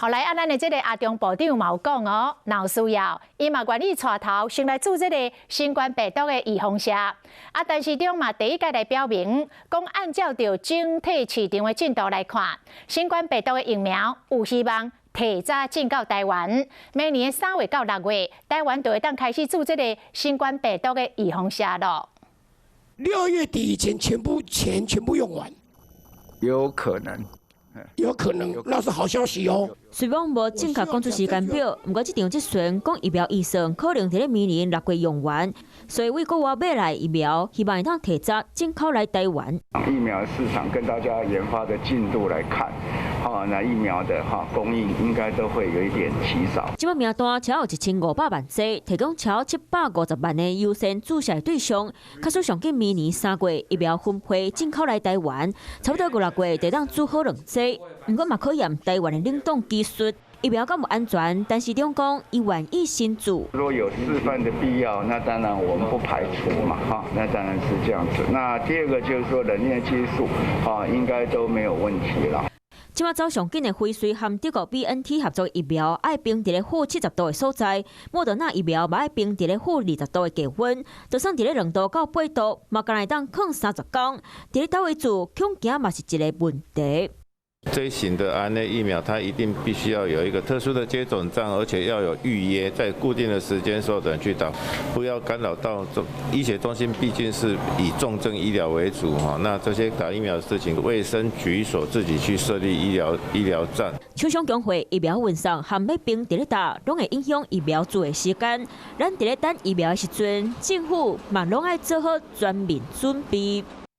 后来咱的这个阿中部长嘛有讲哦，有需要，伊嘛愿意带头先来做这个新冠病毒的预防射。但市长嘛第一届来表明，讲按照着整体市场的进度来看，新冠病毒的疫苗有希望提早进到台湾。明年3月到6月，台湾就会当开始做这个新冠病毒的预防射咯。6月底以前全部用完，有可能。 有可能，那是好消息哦。虽然无正确讲出时间表，不过这场咨询讲疫苗预算可能伫咧明年6月用完，所以为国外买来疫苗，希望会当提早进口来台湾。疫苗市场跟大家研发的进度来看，那疫苗的供应应该都会有一点起少。即摆名单超有1500万剂，提供超750万的优先注射对象，卡属上紧明年3月疫苗分配进口来台湾，差不多5、6月就当做好2剂。 不过嘛，考验台湾的冷冻技术，疫苗敢有安全？但市长讲，伊愿意先做。如果有示范的必要，那当然我们不排除嘛，那当然是这样子。那第二个就是说，人类技术，应该都没有问题了。 即马走上紧的辉瑞和德国 BNT 合作疫苗，爱冰伫咧负70度的所在；莫德纳疫苗嘛爱冰伫咧负20度的低温，就算伫咧2度到8度，嘛敢来当抗30天。伫咧倒位做，恐惊嘛是一个问题。 这一型的 RNA 疫苗，它一定必须要有一个特殊的接种站，而且要有预约，在固定的时间所有人去打，不要干扰到医学中心，毕竟是以重症医疗为主哈。那这些打疫苗的事情，卫生局所自己去设立医疗站。厂商工会疫苗运送含要冰伫咧打，拢会影响疫苗做的时间。咱伫咧等疫苗的时阵，政府嘛拢爱做好全面准备。